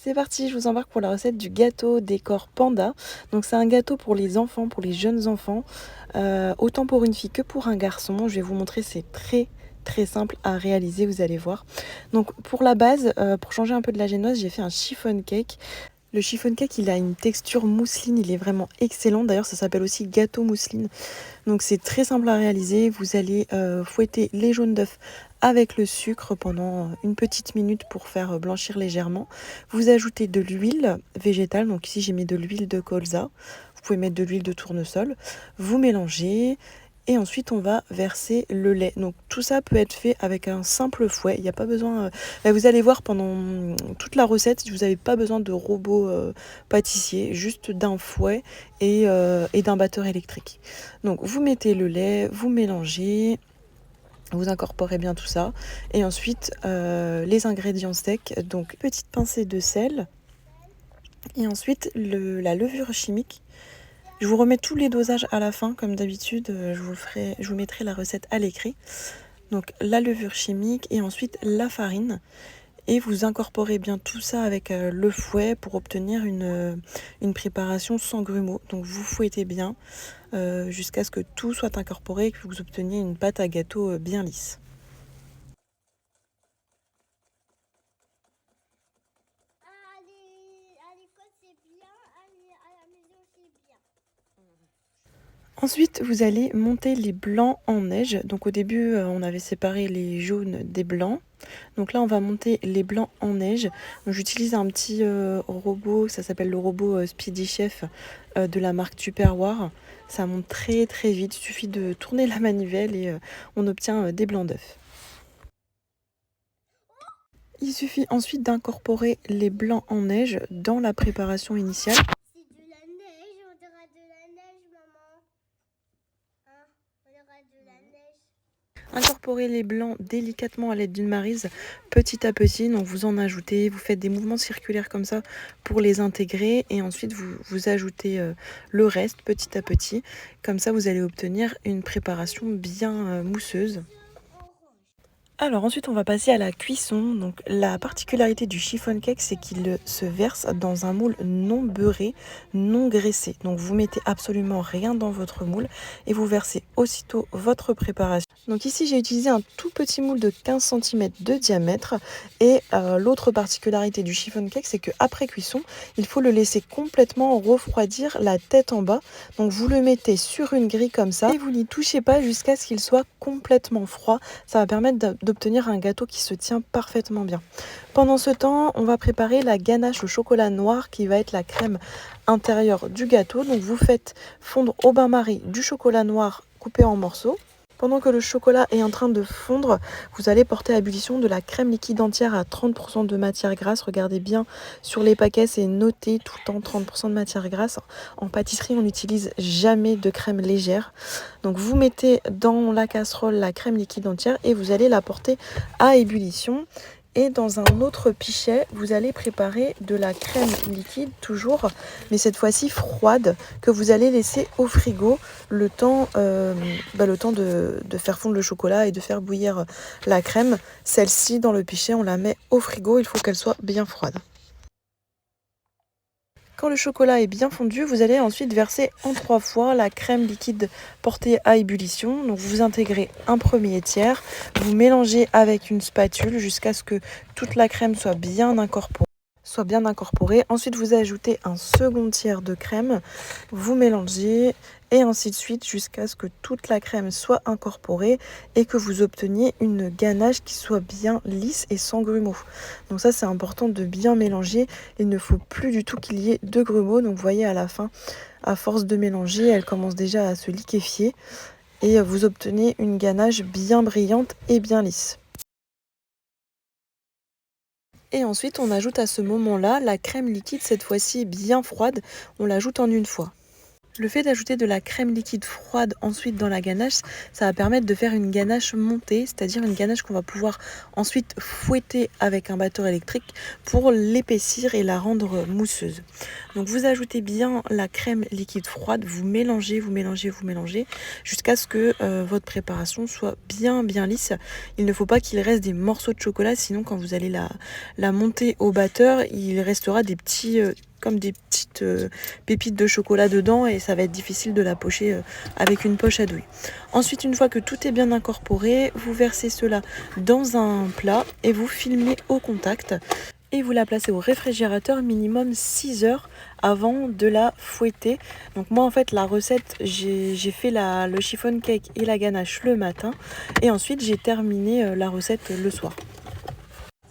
C'est parti, je vous embarque pour la recette du gâteau décor panda. Donc c'est un gâteau pour les enfants, pour les jeunes enfants, autant pour une fille que pour un garçon. Je vais vous montrer, c'est très simple à réaliser, vous allez voir. Donc pour la base, pour changer un peu de la génoise, j'ai fait un chiffon cake. Le chiffon cake, il a une texture mousseline, il est vraiment excellent. D'ailleurs, ça s'appelle aussi gâteau mousseline. Donc c'est très simple à réaliser. Vous allez fouetter les jaunes d'œufs avec le sucre pendant une petite minute pour faire blanchir légèrement. Vous ajoutez de l'huile végétale. Donc ici j'ai mis de l'huile de colza. Vous pouvez mettre de l'huile de tournesol. Vous mélangez. Et ensuite, on va verser le lait. Donc tout ça peut être fait avec un simple fouet. Il n'y a pas besoin... vous allez voir pendant toute la recette, vous n'avez pas besoin de robot pâtissier, juste d'un fouet et d'un batteur électrique. Donc vous mettez le lait, vous mélangez, vous incorporez bien tout ça. Et ensuite, les ingrédients secs. Donc petite pincée de sel. Et ensuite, la levure chimique. Je vous remets tous les dosages à la fin, comme d'habitude, je vous mettrai la recette à l'écrit. Donc la levure chimique et ensuite la farine. Et vous incorporez bien tout ça avec le fouet pour obtenir une préparation sans grumeaux. Donc vous fouettez bien jusqu'à ce que tout soit incorporé et que vous obteniez une pâte à gâteau bien lisse. À l'école c'est bien, à la maison c'est bien. Ensuite, vous allez monter les blancs en neige. Donc au début, on avait séparé les jaunes des blancs. Donc là, on va monter les blancs en neige. Donc j'utilise un petit robot, ça s'appelle le robot Speedy Chef de la marque Tupperware. Ça monte très vite, il suffit de tourner la manivelle et on obtient des blancs d'œufs. Il suffit ensuite d'incorporer les blancs en neige dans la préparation initiale. C'est de la neige, on aura de la neige maman. Hein, on aura de la neige. Incorporez les blancs délicatement à l'aide d'une maryse, petit à petit. Donc vous en ajoutez, vous faites des mouvements circulaires comme ça pour les intégrer. Et ensuite vous ajoutez le reste petit à petit. Comme ça vous allez obtenir une préparation bien mousseuse. Alors ensuite on va passer à la cuisson. Donc la particularité du chiffon cake, c'est qu'il se verse dans un moule non beurré, non graissé. Donc vous mettez absolument rien dans votre moule et vous versez aussitôt votre préparation. Donc ici j'ai utilisé un tout petit moule de 15 cm de diamètre et l'autre particularité du chiffon cake, c'est qu'après cuisson, il faut le laisser complètement refroidir la tête en bas. Donc vous le mettez sur une grille comme ça et vous n'y touchez pas jusqu'à ce qu'il soit complètement froid. Ça va permettre d'obtenir un gâteau qui se tient parfaitement bien. Pendant ce temps, on va préparer la ganache au chocolat noir qui va être la crème intérieure du gâteau. Donc vous faites fondre au bain-marie du chocolat noir coupé en morceaux. Pendant que le chocolat est en train de fondre, vous allez porter à ébullition de la crème liquide entière à 30% de matière grasse. Regardez bien sur les paquets, c'est noté tout le temps 30% de matière grasse. En pâtisserie, on n'utilise jamais de crème légère. Donc vous mettez dans la casserole la crème liquide entière et vous allez la porter à ébullition. Et dans un autre pichet, vous allez préparer de la crème liquide toujours, mais cette fois-ci froide, que vous allez laisser au frigo le temps de faire fondre le chocolat et de faire bouillir la crème. Celle-ci, dans le pichet, on la met au frigo, il faut qu'elle soit bien froide. Quand le chocolat est bien fondu, vous allez ensuite verser en 3 fois la crème liquide portée à ébullition. Donc vous intégrez un premier tiers, vous mélangez avec une spatule jusqu'à ce que toute la crème soit bien incorporée. Ensuite, vous ajoutez un second tiers de crème, vous mélangez et ainsi de suite jusqu'à ce que toute la crème soit incorporée et que vous obteniez une ganache qui soit bien lisse et sans grumeaux. Donc ça, c'est important de bien mélanger. Il ne faut plus du tout qu'il y ait de grumeaux. Donc vous voyez à la fin, à force de mélanger, elle commence déjà à se liquéfier et vous obtenez une ganache bien brillante et bien lisse. Et ensuite, on ajoute à ce moment-là la crème liquide, cette fois-ci bien froide. On l'ajoute en une fois. Le fait d'ajouter de la crème liquide froide ensuite dans la ganache, ça va permettre de faire une ganache montée, c'est-à-dire une ganache qu'on va pouvoir ensuite fouetter avec un batteur électrique pour l'épaissir et la rendre mousseuse. Donc vous ajoutez bien la crème liquide froide, vous mélangez, jusqu'à ce que votre préparation soit bien lisse. Il ne faut pas qu'il reste des morceaux de chocolat, sinon quand vous allez la monter au batteur, il restera des petits... comme des petites pépites de chocolat dedans et ça va être difficile de la pocher avec une poche à douille. Ensuite, une fois que tout est bien incorporé, vous versez cela dans un plat et vous filmez au contact et vous la placez au réfrigérateur minimum 6 heures avant de la fouetter. Donc moi en fait la recette, j'ai fait le chiffon cake et la ganache le matin et ensuite j'ai terminé la recette le soir.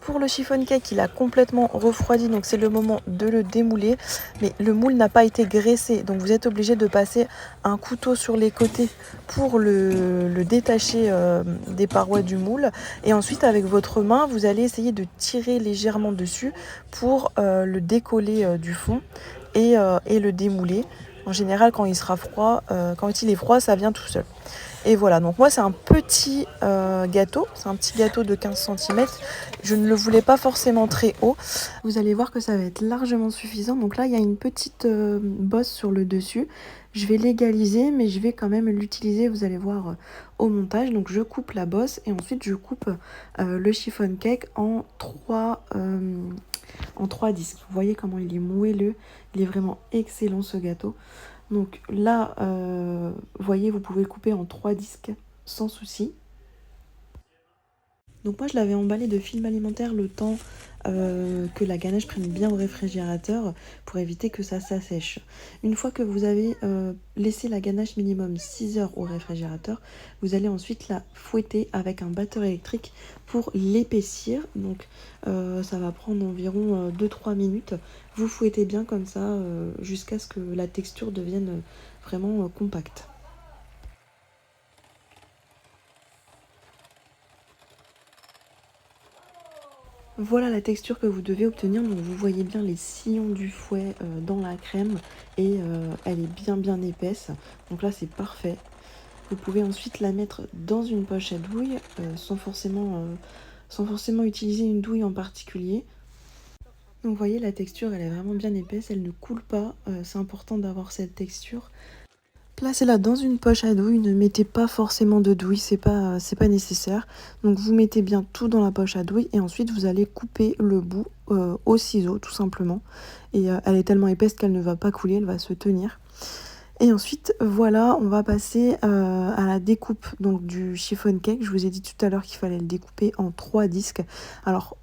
Pour le chiffon cake, il a complètement refroidi, donc c'est le moment de le démouler. Mais le moule n'a pas été graissé, donc vous êtes obligé de passer un couteau sur les côtés pour le détacher des parois du moule. Et ensuite, avec votre main, vous allez essayer de tirer légèrement dessus pour le décoller du fond et le démouler. En général, quand il sera froid, quand il est froid, ça vient tout seul. Et voilà, donc moi c'est un petit gâteau, c'est un petit gâteau de 15 cm. Je ne le voulais pas forcément très haut. Vous allez voir que ça va être largement suffisant. Donc là il y a une petite bosse sur le dessus. Je vais l'égaliser mais je vais quand même l'utiliser, vous allez voir, au montage. Donc je coupe la bosse et ensuite je coupe le chiffon cake en trois disques. Vous voyez comment il est moelleux, il est vraiment excellent ce gâteau. Donc là, vous voyez, vous pouvez couper en 3 disques sans souci. Donc moi, je l'avais emballé de film alimentaire le temps que la ganache prenne bien au réfrigérateur pour éviter que ça s'assèche. Une fois que vous avez laissé la ganache minimum 6 heures au réfrigérateur, vous allez ensuite la fouetter avec un batteur électrique pour l'épaissir. Donc ça va prendre environ 2-3 minutes. Vous fouettez bien comme ça jusqu'à ce que la texture devienne vraiment compacte. Voilà la texture que vous devez obtenir. Donc vous voyez bien les sillons du fouet dans la crème et elle est bien épaisse. Donc là c'est parfait. Vous pouvez ensuite la mettre dans une poche à douille sans forcément utiliser une douille en particulier. Donc vous voyez la texture elle est vraiment bien épaisse, elle ne coule pas. C'est important d'avoir cette texture. Placez-la dans une poche à douille, ne mettez pas forcément de douille, c'est pas nécessaire. Donc vous mettez bien tout dans la poche à douille et ensuite vous allez couper le bout au ciseau tout simplement. Et elle est tellement épaisse qu'elle ne va pas couler, elle va se tenir. Et ensuite voilà, on va passer à la découpe donc du chiffon cake. Je vous ai dit tout à l'heure qu'il fallait le découper en 3 disques. Alors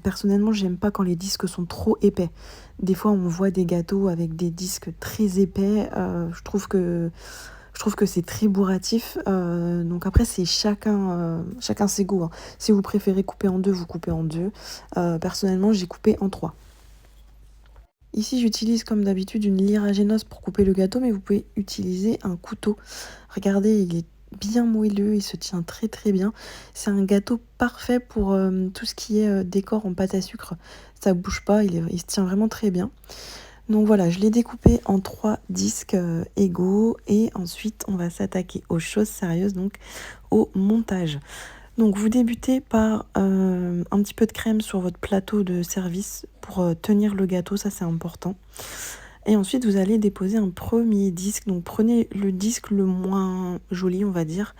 personnellement, j'aime pas quand les disques sont trop épais. Des fois, on voit des gâteaux avec des disques très épais. Je trouve que c'est très bourratif. Donc après, c'est chacun ses goûts, hein. Si vous préférez couper en deux, vous coupez en deux. Personnellement, j'ai coupé en 3. Ici, j'utilise comme d'habitude une lyre à génosse pour couper le gâteau, mais vous pouvez utiliser un couteau. Regardez, il est bien moelleux, il se tient très bien. C'est un gâteau parfait pour tout ce qui est décor en pâte à sucre. Ça bouge pas, il se tient vraiment très bien. Donc voilà, je l'ai découpé en 3 disques égaux et ensuite on va s'attaquer aux choses sérieuses, donc au montage. Donc vous débutez par un petit peu de crème sur votre plateau de service pour tenir le gâteau, ça c'est important. Et ensuite vous allez déposer un premier disque, donc prenez le disque le moins joli on va dire.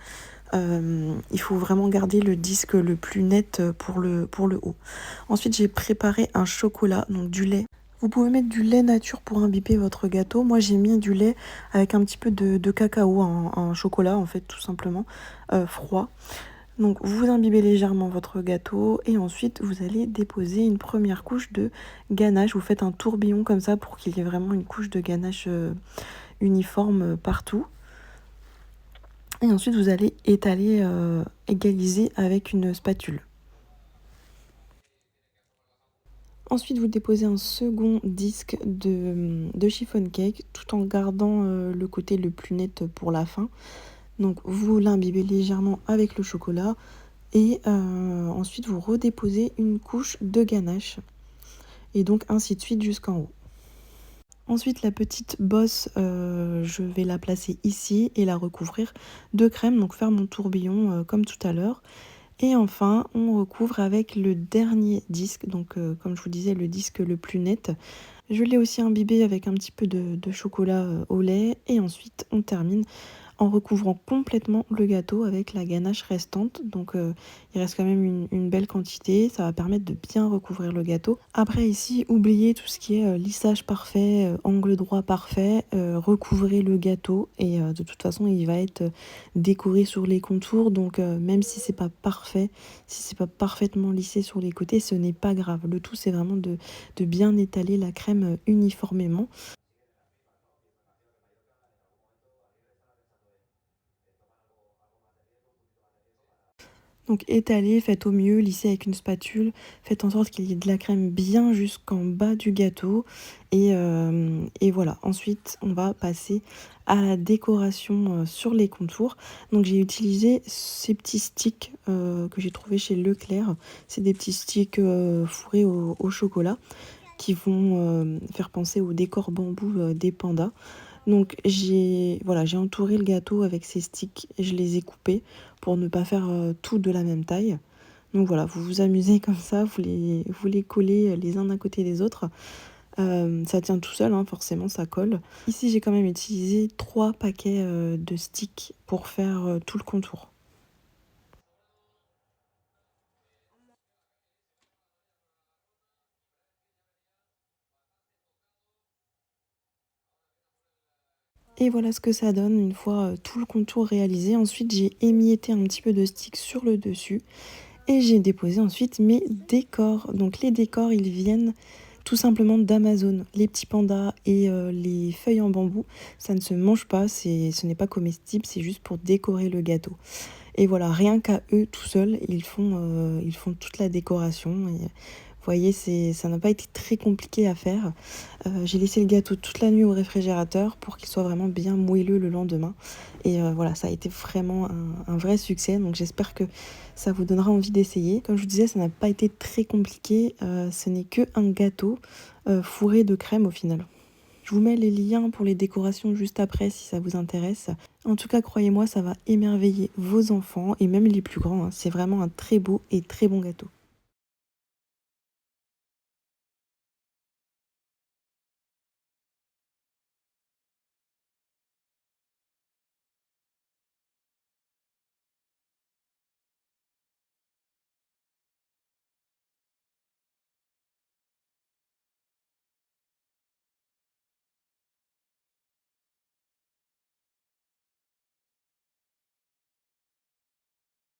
Il faut vraiment garder le disque le plus net pour le haut. Ensuite j'ai préparé un chocolat, donc du lait. Vous pouvez mettre du lait nature pour imbiber votre gâteau. Moi j'ai mis du lait avec un petit peu de cacao, un chocolat en fait tout simplement, froid. Donc vous imbibez légèrement votre gâteau et ensuite vous allez déposer une première couche de ganache. Vous faites un tourbillon comme ça pour qu'il y ait vraiment une couche de ganache uniforme partout. Et ensuite vous allez étaler, égaliser avec une spatule. Ensuite vous déposez un second disque de chiffon cake tout en gardant le côté le plus net pour la fin. Donc vous l'imbibez légèrement avec le chocolat et ensuite vous redéposez une couche de ganache et donc ainsi de suite jusqu'en haut. Ensuite, la petite bosse, je vais la placer ici et la recouvrir de crème, donc faire mon tourbillon comme tout à l'heure. Et enfin, on recouvre avec le dernier disque, donc comme je vous disais, le disque le plus net. Je l'ai aussi imbibé avec un petit peu de chocolat au lait. Et ensuite, on termine en recouvrant complètement le gâteau avec la ganache restante. Donc il reste quand même une belle quantité, ça va permettre de bien recouvrir le gâteau. Après ici, oubliez tout ce qui est lissage parfait, angle droit parfait, recouvrez le gâteau et de toute façon il va être décoré sur les contours. Donc même si c'est pas parfait, si c'est pas parfaitement lissé sur les côtés, ce n'est pas grave. Le tout c'est vraiment de bien étaler la crème uniformément. Donc étalez, faites au mieux, lissez avec une spatule, faites en sorte qu'il y ait de la crème bien jusqu'en bas du gâteau. Et voilà, ensuite on va passer à la décoration sur les contours. Donc j'ai utilisé ces petits sticks que j'ai trouvé chez Leclerc. C'est des petits sticks fourrés au chocolat qui vont faire penser au décor bambou des pandas. Donc j'ai entouré le gâteau avec ces sticks et je les ai coupés pour ne pas faire tout de la même taille. Donc voilà, vous vous amusez comme ça, vous les collez les uns à côté des autres. Ça tient tout seul, hein, forcément ça colle. Ici j'ai quand même utilisé 3 paquets de sticks pour faire tout le contour. Et voilà ce que ça donne une fois tout le contour réalisé. Ensuite j'ai émietté un petit peu de stick sur le dessus. Et j'ai déposé ensuite mes décors. Donc les décors, ils viennent tout simplement d'Amazon. Les petits pandas et les feuilles en bambou, ça ne se mange pas, ce n'est pas comestible, c'est juste pour décorer le gâteau. Et voilà, rien qu'à eux tout seuls, ils font toute la décoration. Et, vous voyez, ça n'a pas été très compliqué à faire. J'ai laissé le gâteau toute la nuit au réfrigérateur pour qu'il soit vraiment bien moelleux le lendemain. Et voilà, ça a été vraiment un vrai succès. Donc j'espère que ça vous donnera envie d'essayer. Comme je vous disais, ça n'a pas été très compliqué. Ce n'est que un gâteau fourré de crème au final. Je vous mets les liens pour les décorations juste après si ça vous intéresse. En tout cas, croyez-moi, ça va émerveiller vos enfants et même les plus grands, hein. C'est vraiment un très beau et très bon gâteau.